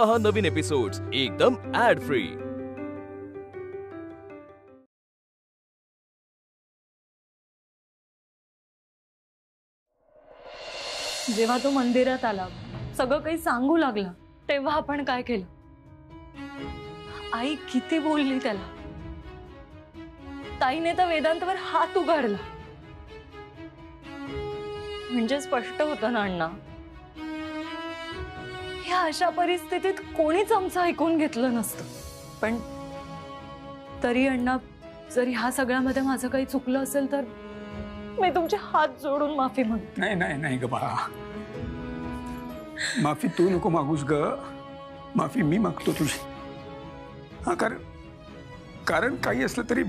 पहा नवीन एपिसोड्स एकदम add free. जेव्हा तो मंदिरात आला, सगळं काही सांगू लागला, तेव्हा आपण काय केलं? आई किती बोलली त्याला, ताईने तर वेदांतवर हात उघडला। म्हणजे स्पष्ट होतं ना अण्णा, ह्या अशा परिस्थितीत कोणीच आमचं ऐकून घेतलं नसतं। पण तरी अण्णा, जर ह्या सगळ्यामध्ये माझं काही चुकलं असेल तर मी तुमचे हात जोडून माफी मागते। नाही नाही नाही ग बाळा, माफी तू नको मागूस ग, माफी मी मागतो तुझी। हा, कारण काही असलं तरी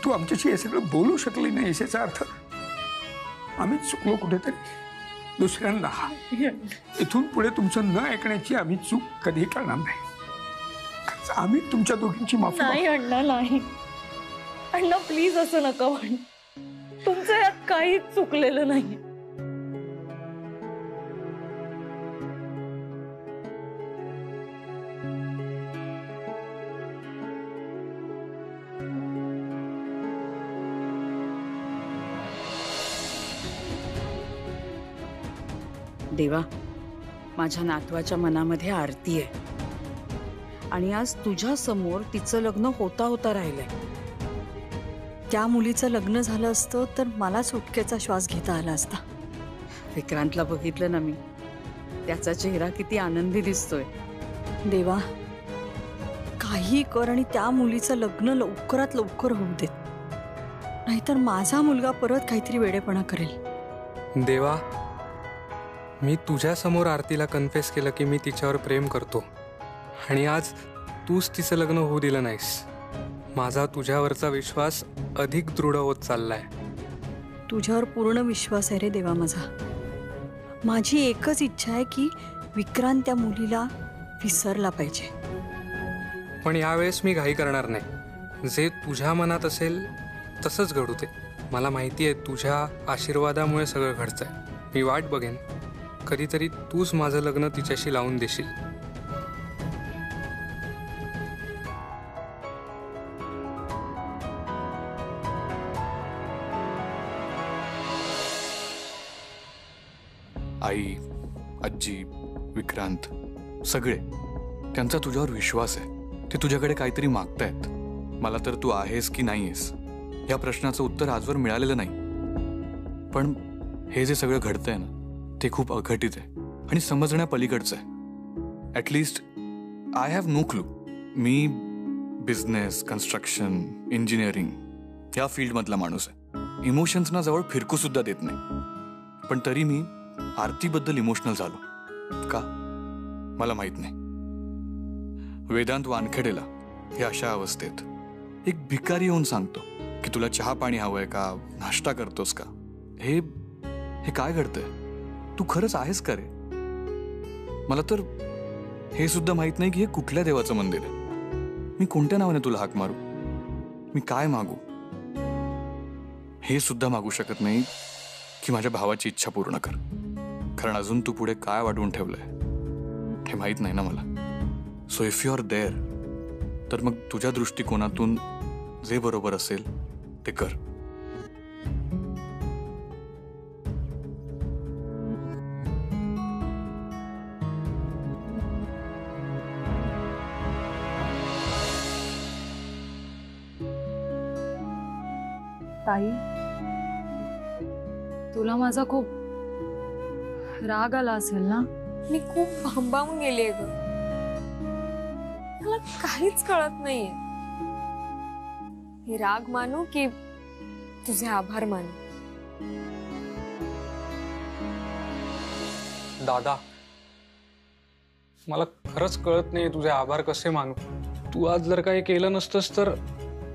तू आमच्याशी हे सगळं बोलू शकली नाही, याचा अर्थ आम्ही चुकलो कुठेतरी दुसऱ्यांना। इथून पुढे तुमचं न ऐकण्याची आम्ही चूक कधी करणार नाही। आम्ही तुमच्या दोघींची माफी नाही अण्णा, नाही अण्णा, प्लीज असं नका म्हणू, तुमचं यात काहीच चुकलेलं नाही। देवा, माझ्या नातवाच्या मनामध्ये आरती आहे आणि आज तुझ्या समोर तिचं लग्न होता होता राहिलंय। त्या मुलीचं लग्न झालं असतं तर मला सुटकेचा श्वास घेता आला असता। विक्रांतला बघितलं ना मी, त्याचा चेहरा किती आनंदी दिसतोय। देवा, काही कर आणि त्या मुलीचं लग्न लवकरात लवकर होऊ देत, नाहीतर माझा मुलगा परत काहीतरी वेडेपणा करेल। देवा, मी तुझ्या समोर आरतीला कन्फेस केलं की मी तिच्यावर प्रेम करतो आणि आज तूच तिचं लग्न होऊ दिलं नाहीस। माझा तुझ्यावरचा विश्वास अधिक दृढ होत चाललाय। तुझ्यावर पूर्ण विश्वास आहे रे देवा माझा। माझी एकच इच्छा आहे की विक्रांत त्या मुलीला विसरला पाहिजे। पण यावेळेस मी घाई करणार नाही, जे तुझ्या मनात असेल तसंच घडू दे। मला माहिती आहे तुझ्या आशीर्वादामुळे सगळं घडतंय। मी वाट बघेन, कधीतरी तूच माझं लग्न तिच्याशी लावून देशील। आई, आजी, विक्रांत सगळे, त्यांचा तुझ्यावर विश्वास आहे। ते तुझ्याकडे काहीतरी मागतायत। मला तर तू आहेस की नाहीयेस या प्रश्नाचं उत्तर आजवर मिळालेलं नाही। पण हे जे सगळं घडतंय ना, ते खूप अघटित आहे आणि समजण्या पलीकडचं आहे। At least I have no clue. मी बिझनेस, कन्स्ट्रक्शन, इंजिनिअरिंग या फील्डमधला माणूस आहे। इमोशन्सना जवळ फिरकू सुद्धा देत नाही। पण तरी मी आरतीबद्दल इमोशनल झालो का मला माहित नाही। वेदांत वानखेडेला हे अशा अवस्थेत एक भिकारी येऊन सांगतो की तुला चहा पाणी हवंय का, नाश्ता करतोस का? हे काय घडतंय? तू खरंच आहेस का रे? मला तर हे सुद्धा माहित नाही की हे कुठल्या देवाचं मंदिर आहे। मी कोणत्या नावाने तुला हाक मारू? मी काय मागू? हे सुद्धा मागू शकत नाही की माझ्या भावाची इच्छा पूर्ण कर, कारण अजून तू पुढे काय वाटून ठेवलंय हे माहित नाही ना मला। So if you are there, तर मग तुझ्या दृष्टिकोनातून जे बरोबर असेल ते कर। ताई, तुला माझा खूप राग आला असेल ना? मी खूप भांबावून गेलीये ग, मला काहीच कळत नाहीये। हे राग मानू की तुझे आभार मानू? दादा, मला खरंच कळत नाही तुझे आभार कसे मानू। तू आज जर काही केलं नसतंस तर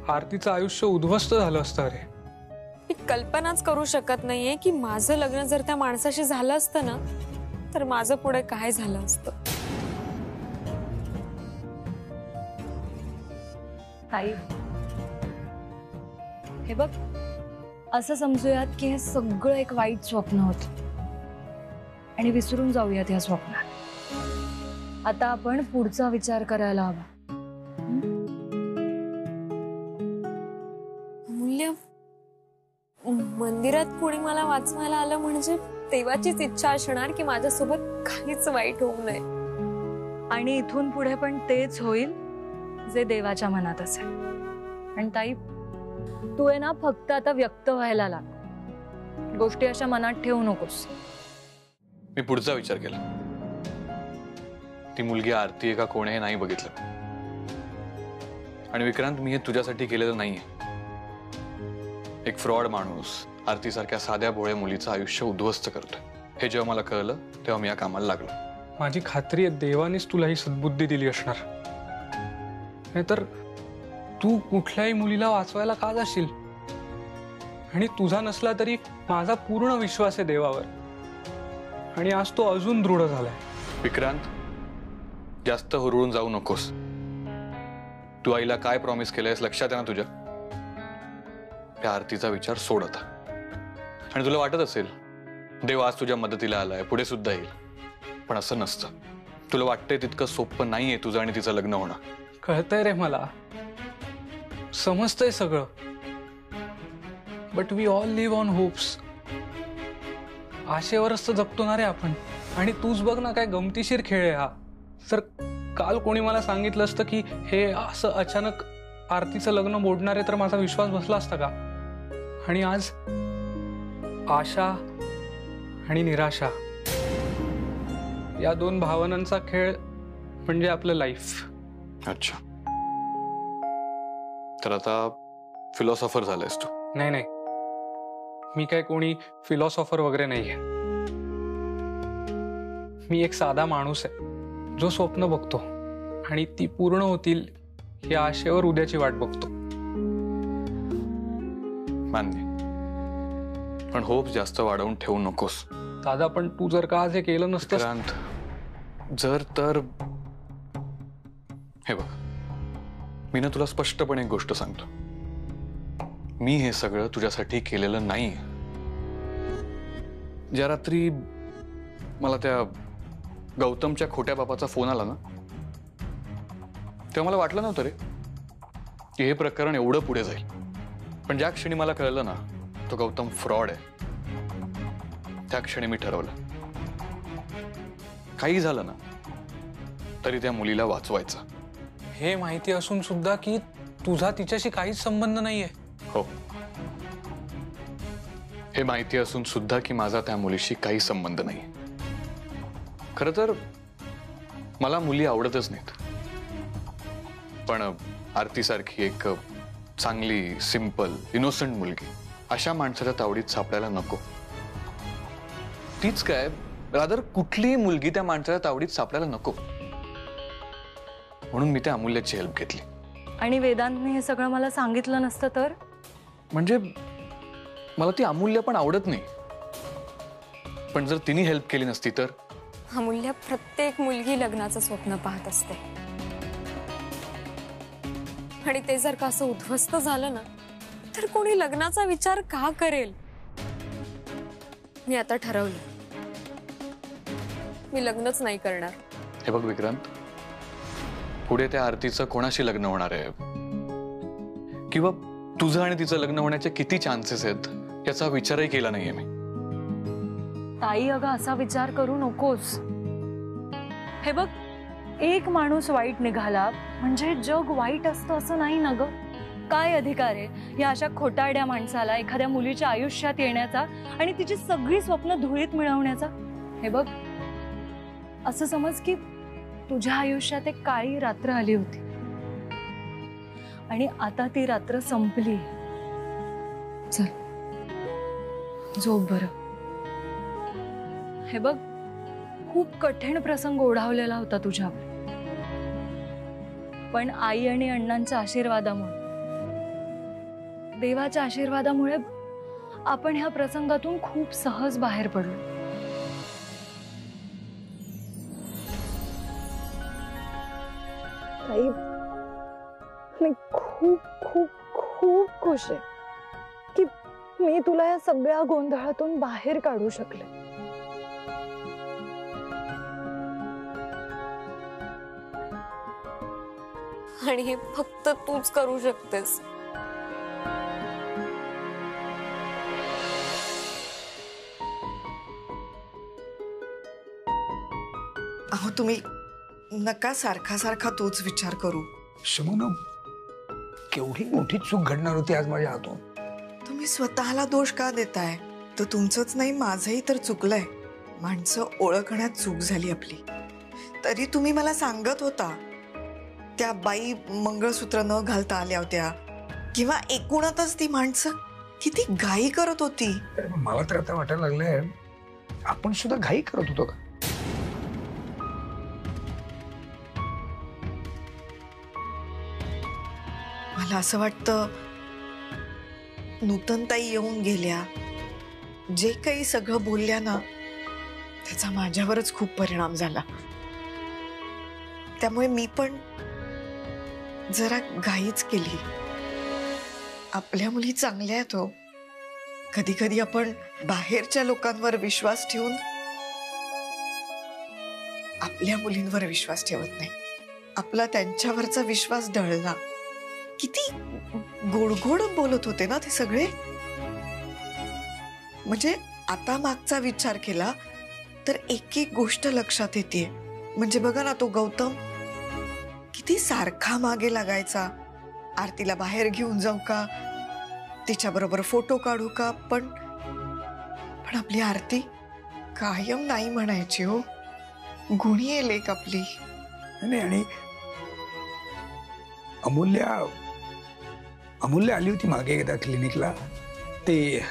आरतीचं आयुष्य उद्ध्वस्त झालं असतं रे। मी कल्पनाच करू शकत नाहीये की माझं लग्न जर त्या माणसाशी झालं असतं ना, तर माझं पुढे काय झालं असतं। ताई, हे बघ, असं समजूयात की हे सगळं एक वाईट स्वप्न होतं आणि विसरून जाऊयात या स्वप्नात। आता आपण पुढचा विचार करायला हवा. मूल्य मंदिरात कोणी मला वाचवायला आलं म्हणजे देवाचीच इच्छा असणार की माझ्यासोबत काहीच वाईट होऊ नये. आणि इथून पुढे पण तेच होईल जे देवाच्या मनात असेल. आणि ताई, तू आहे ना फक्त आता व्यक्त व्हायला लाग. गोष्टी अशा मनात ठेवू नकोस. मी पुढचा विचार केला. ती मुलगी आरती आहे का कोण हे नाही बघितलं. आणि विक्रांत, मी हे तुझ्यासाठी केलेलं नाहीये. एक फ्रॉड माणूस आरतीसारख्या साध्या भोळ्या मुलीचं आयुष्य उद्ध्वस्त करतोय हे जेव्हा मला कळलं तेव्हा मी या कामाला लागलो. माझी खात्री आहे देवानेच तुला ही सद्बुद्धी दिली असणार. नाहीतर तू कुठल्याही मुलीला वाचवायला का जाशील. आणि तुझा नसला तरी माझा पूर्ण विश्वास आहे देवावर. आणि आज तो अजून दृढ झालाय. विक्रांत, जास्त हुरळून जाऊ नकोस. तू आईला काय प्रॉमिस केलंयस लक्षात आहे ना तुझ्या? त्या आरतीचा विचार सोड आता. आणि तुला वाटत असेल देव आज तुझ्या मदतीला आलाय, पुढे सुद्धा येईल. पण असं नसतं. तुला वाटतंय तितकं सोपं नाहीये तुझं आणि तिचं लग्न होणं. कळतंय रे मला, समजतंय सगळं. But we all live on hopes. आशेवरच तर जगतो ना रे आपण. आणि तूच बघ ना, काय गमतीशीर खेळ आहे हा. तर काल कोणी मला सांगितलं असतं की हे असं अचानक आरतीचं लग्न मोडणार आहे तर माझा विश्वास बसला असता का. आणि आज आशा आणि निराशा या दोन भावनांचा खेळ म्हणजे आपलं लाईफ. अच्छा, तर आता फिलॉसॉफर झालायस तू? नाही नाही, मी काय कोणी फिलॉसॉफर वगैरे नाहीये. मी एक साधा माणूस आहे जो स्वप्न बघतो आणि ती पूर्ण होतील या आशेवर उद्याची वाट बघतो. मान्य, पण होप जास्त वाढवून ठेवू नकोस. दादा, पण तू जर का आज हे केलं नसतं. विक्रांत, जर तर हे बघ, मी ना तुला स्पष्टपणे एक गोष्ट सांगतो. मी हे सगळं तुझ्यासाठी केलेलं नाही. ज्या रात्री मला त्या गौतमच्या खोट्या बापाचा फोन आला ना, तेव्हा मला वाटलं नव्हतं रे की हे प्रकरण एवढं पुढे जाईल. पण ज्या क्षणी मला कळलं ना तो गौतम फ्रॉड आहे, त्या क्षणी मी ठरवलं काही झालं ना तरी त्या मुलीला वाचवायचं. हे माहिती असून सुद्धा की तुझा तिच्याशी काहीच संबंध नाहीये. हो, हे माहिती असून सुद्धा की माझा त्या मुलीशी काही संबंध नाही. खरं तर मला मुली आवडतच नाहीत. पण आरतीसारखी एक चांगली, सिंपल, इनोसंट मुलगी अशा माणसाच्या तावडीत सापडायला नको. तीच काय, रादर कुठलीही मुलगी त्या माणसाच्या तावडीत सापडायला नको. म्हणून मी त्या अमूल्याची हेल्प घेतली. आणि वेदांतने हे सगळं मला सांगितलं नसतं तर? म्हणजे मला ती अमूल्य पण आवडत नाही. पण जर तिने हेल्प केली नसती तर? अमूल्य, प्रत्येक मुलगी लग्नाचं स्वप्न पाहत असते. आणि ते जर का असं उद्ध्वस्त झालं ना तर कोणी लग्नाचा विचार का करेल. मी आता ठरवलं, मी लग्नच नाही करणार. हे बघ विक्रांत, पुढे त्या आरतीचं कोणाशी लग्न होणार आहे किंवा तुझं आणि तिचं लग्न होण्याचे किती चान्सेस आहेत याचा विचारही केला नाहीये मी. ताई, अगं असा विचार करू नकोस. हे बघ, एक माणूस वाईट निघाला म्हणजे जग वाईट असतं असं नाही ना ग. काय अधिकार आहे या अशा खोटारड्या माणसाला एखाद्या मुलीच्या आयुष्यात येण्याचा आणि तिची सगळी स्वप्न धुळीत मिळवण्याचा. हे बघ, असं समज की तुझ्या आयुष्यात एक काळी रात्र आली होती आणि आता ती रात्र संपली. चल झोप बरं. हे बघ, खूप कठीण प्रसंग ओढावलेला होता तुझ्यावर. पण आई आणि अण्णांच्या आशीर्वादामुळे, देवाच्या आशीर्वादामुळे आपण ह्या प्रसंगातून खूप सहज बाहेर पडलो. ताई, मी खूप खूप खूप खुश आहे की मी तुला या सगळ्या गोंधळातून बाहेर काढू शकले. आणि हे फक्त तूच करू शकतेस. अहो तुम्ही नका सारखा सारखा तोच विचार करू. सुमन, केवढी मोठी चूक घडणार होती आज माझ्या हातून. तुम्ही स्वतःला दोष का देताय? तर तुमचंच नाही, माझंही तर चुकलंय. माणसं ओळखण्यात चूक झाली आपली. तरी तुम्ही मला सांगत होता त्या बाई मंगळसूत्र न घालता आल्या होत्या, किंवा एकूणच ती माणसं किती घाई करत होती. मला तर आता वाटायला लागलंय आपण सुद्धा घाई करत होतो का? मला असं वाटतं नूतनताई येऊन गेल्या, जे काही सगळं बोलल्या ना, त्याचा माझ्यावरच खूप परिणाम झाला. त्यामुळे मी पण जरा घाईच केली. आपल्या मुली चांगल्या आहेत हो. कधी कधी आपण बाहेरच्या लोकांवर विश्वास ठेवून आपल्या मुलींवर विश्वास ठेवत नाही. आपला त्यांच्यावरचा विश्वास ढळला. किती गोड गोड बोलत होते ना ते सगळे. म्हणजे आता मागचा विचार केला तर एक एक गोष्ट लक्षात येते. म्हणजे बघा ना, तो गौतम किती सारखा मागे लागायचा. आरतीला बाहेर घेऊन जाऊ का, तिच्या बरोबर फोटो काढू का, पण आपली आरती कायम नाही म्हणायची हो. गुणी आहे लेक आपली. नाही, आणि अमूल्य आली होती मागे एकदा क्लिनिकला. ते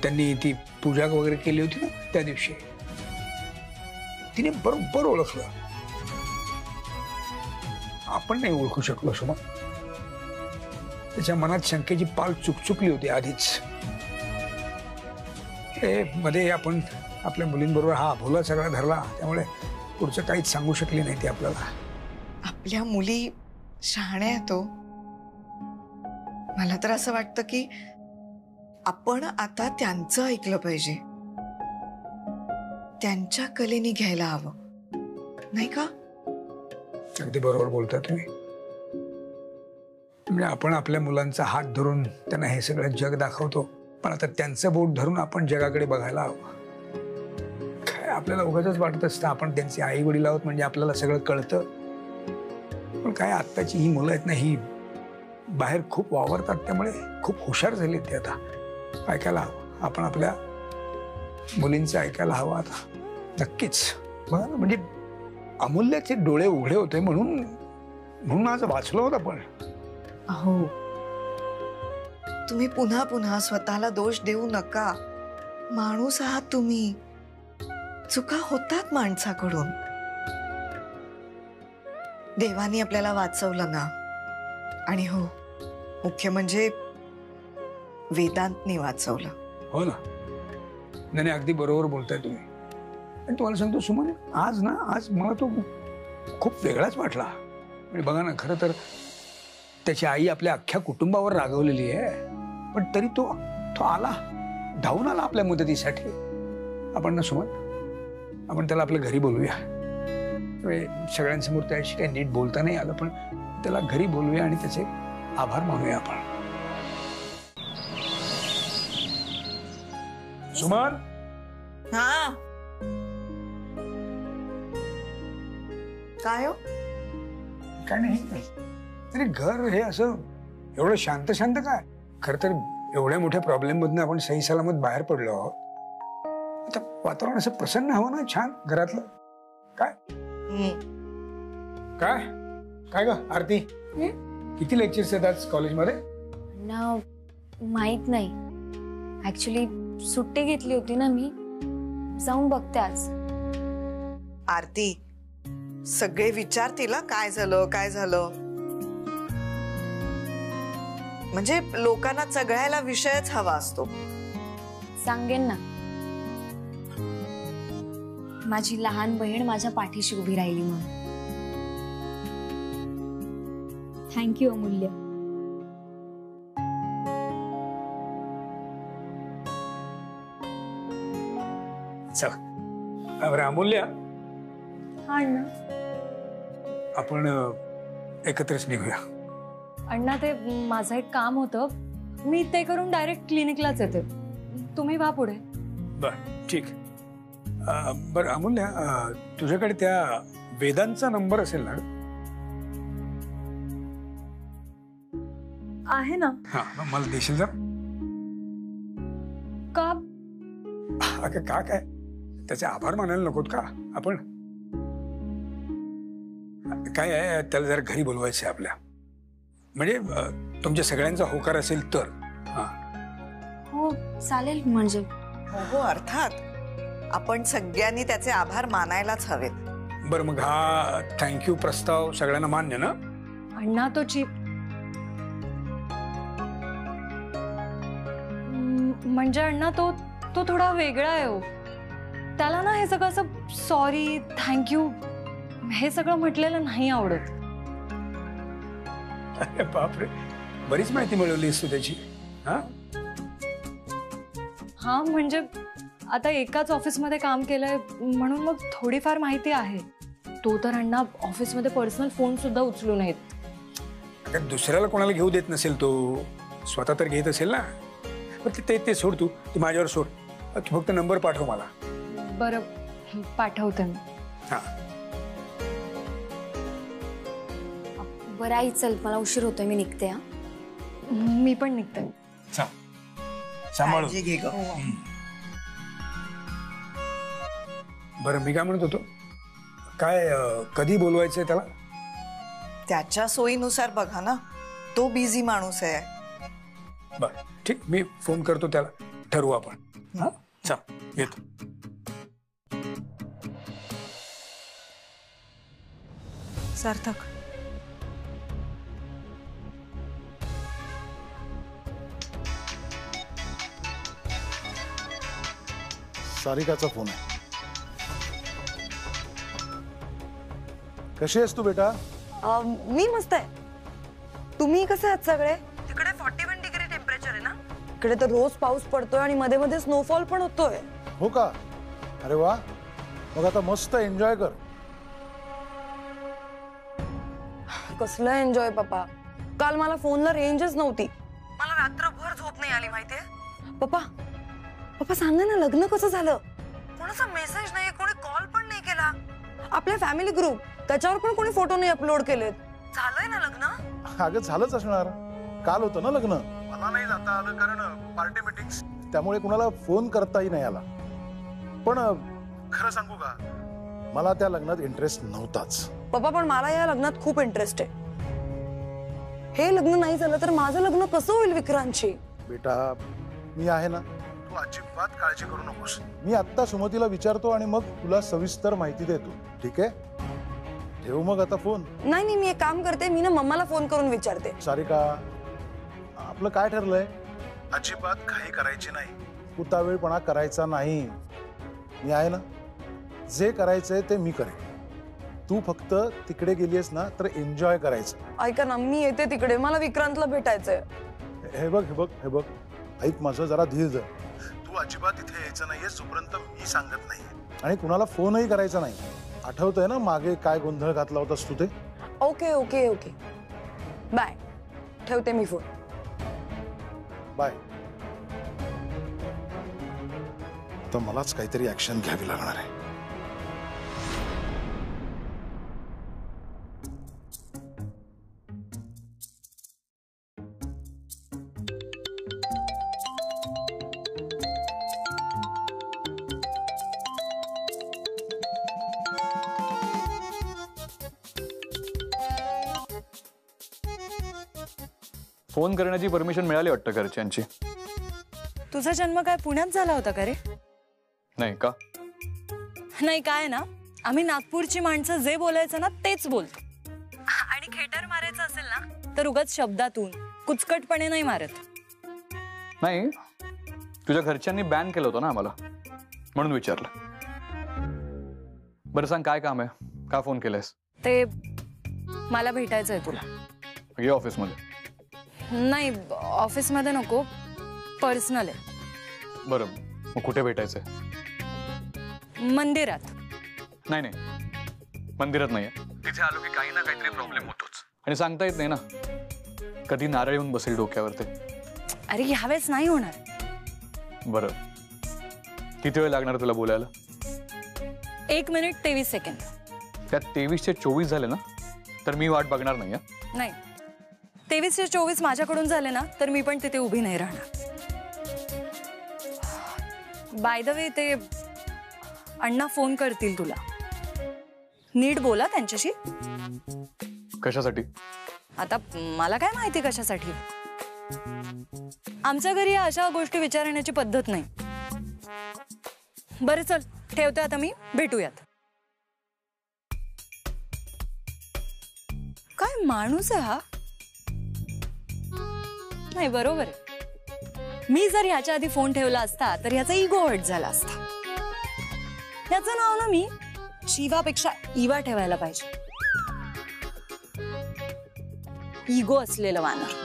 त्यांनी ती पूजा वगैरे केली होती ना त्या दिवशी. तिने बरोबर ओळखलं. आपण नाही ओळखू शकलो सुमा. त्याच्या मनात शंकेची पाल चुकचुकली होती आधीच. हे मध्ये आपण आपल्या मुलींबरोबर हा भोला सगळा धरला, त्यामुळे पुढचं काहीच सांगू शकली नाही ती आपल्याला. आपल्या मुली शहाण्या आहेत हो. मला तर असं वाटतं की आपण आता त्यांचं ऐकलं पाहिजे. त्यांच्या कलेनी घ्यायला हवं, नाही का? अगदी बरोबर बोलता तुम्ही. म्हणजे आपण आपल्या मुलांचा हात धरून त्यांना हे सगळं जग दाखवतो, पण आता त्यांचं बोट धरून आपण जगाकडे बघायला हवं. काय आपल्याला उगाचच वाटत असतं आपण त्यांचे आई वडील आहोत म्हणजे आपल्याला सगळं कळतं. पण काय आत्ताची ही मुलं आहेत ना, ही बाहेर खूप वावरतात, त्यामुळे खूप हुशार झाली ते. आता ऐकायला हवं आपण आपल्या मुलींचं ऐकायला हवं आता नक्कीच. बघा ना, म्हणजे अमूल्याचे डोळे उघडे होते म्हणून आज वाचलो होतं. पण अहो तुम्ही पुन्हा पुन्हा स्वतःला दोष देऊ नका. माणूस आहात तुम्ही. चुका होतात माणसाकडून. देवानी आपल्याला वाचवलं ना. आणि हो, मुख्य म्हणजे वेदांतनी वाचवलं. हो ना. नाही, अगदी बरोबर बोलताय तुम्ही. आणि तुम्हाला सांगतो सुमन, आज मला तो खूप वेगळाच वाटला. म्हणजे बघा ना, खरं तर त्याची आई आपल्या अख्ख्या कुटुंबावर रागवलेली आहे, पण तरी तो आला, धावून आला आपल्या मदतीसाठी. आपण ना सुमन, आपण त्याला आपल्या घरी बोलूया. सगळ्यांसमोर त्याशी काही नीट बोलता नाही आलं, पण त्याला घरी बोलूया आणि त्याचे आभार मानूया आपण. सुमन. हा काय हो? काय नाही, तरी घर हे असं एवढं शांत शांत काय? खर तर एवढ्या मोठ्या प्रॉब्लेम मधून आपण सही सलामत बाहेर पडलो आहोत. आता वातावरण असं प्रसन्न हवं ना, छान घरातलं. काय काय काय ग आरती, किती लेक्चर्स आहेत आज कॉलेजमध्ये? ना माहित नाही. ऍक्च्युली सुट्टी घेतली होती ना मी. जाऊन बघते आज. आरती, सगळे विचारतील काय झालं काय झालं. म्हणजे लोकांना चगळायला विषयच हवा असतो. सांगेन ना. माझी लहान बहीण माझ्या पाठीशी उभी राहिली म्हणून. थँक्यू अमूल्य. चल अमूल्य, हा ना. आपण एकत्रच निघूया. अण्णा ते माझं एक काम होतं, मी ते करून डायरेक्ट क्लिनिकलाच येते. तुम्ही वा पुढे. बर ठीक. बर अमूल्य, तुझ्याकडे त्या वेदांचा नंबर असेल ना? आहे ना. हा, मग मला देशील जर? का? अगं का काय, त्याचे आभार मानायला नकोत का आपण? काय आहे, त्याला जरा घरी बोलवायचं आपल्या, म्हणजे तुमच्या सगळ्यांचा होकार असेल तर. हा हो चालेल. म्हणजे हो अर्थात, आपण सगळ्यांनी त्याचे आभार मानायलाच हवेत. बरं, मग हा थँक्यू प्रस्ताव सगळ्यांना मान्य ना? अण्णा तो चीप म्हणजे अण्णा तो थोडा वेगळा आहे हो. त्याला ना हे सगळं असं सॉरी थँक्यू हे सगळं म्हटलेलं नाही आवडत. अरे बापरे, बरीच माहिती मिळवलीस तू त्याची. हा हा म्हणजे आता एकाच ऑफिसमध्ये काम केलंय म्हणून मग थोडीफार माहिती आहे. तो तर अण्णा ऑफिसमध्ये पर्सनल फोन सुद्धा उचलू नयेत. अगं दुसऱ्याला कोणाला घेऊ देत नसेल तो, स्वतः तर घेत असेल ना. ते सोड, तू माझ्यावर सोड. तू फक्त नंबर पाठव मला. बरं पाठवते मी. हा बरं आई चल, मला उशीर होतोय, मी निघते. हा मी पण निघते. सांभाळून काळजी घे ग. बरं, मी काय म्हणत होतो, काय कधी बोलवायचंय त्याला? त्याच्या सोयीनुसार बघा ना, तो बिझी माणूस आहे. बरं ठीक, मी फोन करतो त्याला, ठरवू आपण. हा चल येतो. सार्थक, सारिकाचा फोन आहे. कशी आहेस तू बेटा? मी मस्त आहे. तुम्ही कसे आहात सगळे? तिकडे 41 डिग्री टेम्परेचर आहे ना? इकडे तर रोज पाऊस पडतोय आणि मध्ये मध्ये स्नोफॉल पण होतोय. हो का? अरे वा, मग आता मस्त एन्जॉय कर. कसलं एन्जॉय पप्पा, काल मला फोनला रेंजच नव्हती. मला रात्रभर झोप नाही आली माहितीये. पप्पा पप्पा सांगा ना, लग्न कसं झालं? कोणाचा मेसेज नाही, कोणी कॉल पण नाही केला. आपल्या फॅमिली ग्रुप त्याच्यावर पण कोणी फोटो नाही अपलोड केलेत. झालंय ना लग्न? अगं झालंच असणार, काल होतं ना लग्न. मला नाही जाता आलं कारण पार्टी मीटिंग्स, त्यामुळे कुणाला फोन करताही नाही आला. पण खरं सांगू का, मला त्या लग्नात इंटरेस्ट नव्हताच. पप्पा पण मला या लग्नात खूप इंटरेस्ट आहे. हे लग्न नाही झालं तर माझं लग्न कसं होईल विक्रांतशी? बेटा मी आहे ना, तू अजिबात काळजी करू नकोस. मी आत्ता सुमतीला विचारतो आणि मग तुला सविस्तर माहिती देतो, ठीक आहे? ठेवू मग आता फोन? नाही नाही, मी एक काम करते, मी ना मम्माला फोन करून विचारते. सारिका, आपलं काय ठरलंय? अजिबात घाई करायची नाही, उतावीळपणा करायचा नाही. मी आहे ना, जे करायचंय ते मी करेन. तू फक्त तिकडे गेलीस ना तर एन्जॉय करायचं. ऐका ना, मी येते तिकडे, मला विक्रांतला भेटायचंय. हे बघ हे बघ हे बघ, ऐक माझं, जरा धीर धर. तू अजिबात इथे यायचं नाहीये जोपर्यंत मी सांगत नाही, आणि कुणाला फोनही करायचा नाही. आठवतंय ना मागे काय गोंधळ घातला होतास तू ते? Okay okay okay, bye. ठेवते मी फोन. बाय. तर मलाच काहीतरी ऍक्शन घ्यावी लागणार आहे. फोन करण्याची परमिशन मिळाली वाटतं घरच्यांची. तुझा जन्म काय पुण्यात झाला होता का रे? नाही का? नाही, काय ना, आम्ही नागपूरची माणसं जे बोलायचं ना तेच बोलतो. आणि खेटर मारायचं असेल ना तर उगाच शब्दातून, कुचकटपणे नाही मारत. नाही, तुझ्या घरच्यांनी बॅन केलं होतं ना आम्हाला, म्हणून विचारलं. बरं सांग, काय काम आहे? का फोन केलंयस? ते मला भेटायचंय तुला. ये ऑफिसमध्ये. नाही, ऑफिसमध्ये नको, पर्सनल आहे. बरं, मग कुठे भेटायचंय? मंदिरात. नाही नाही, मंदिरात नाहीये. तिथे आलो की काही ना काहीतरी प्रॉब्लेम होतोच. आणि सांगता येत नाही ना, कधी नारळ येऊन बसेल डोक्यावर ते. अरे ह्यावेळेस नाही होणार. बरं, किती वेळ लागणार तुला बोलायला? 1 मिनिट 23 सेकंद. त्यात 23 चे 24 झाले ना, तर मी वाट बघणार नाही. नाही, 23 चे 24 माझ्याकडून झाले ना, तर मी पण तिथे उभी नाही राहणार. बाय द वे, ते अण्णा फोन करतील तुला. नीट बोला त्यांच्याशी. कशासाठी? आता मला काय माहिती कशासाठी. आमच्या घरी अशा गोष्टी विचारण्याची पद्धत नाही. बरं चल, ठेवते आता मी, भेटूयात. काय माणूस आहे हा. नाही बरोबर आहे, मी जर ह्याच्या आधी फोन ठेवला असता तर ह्याचा इगो हर्ट झाला असता. ह्याचं नाव ना मी शिवापेक्षा इवा ठेवायला पाहिजे. इगो असलेलं वानर.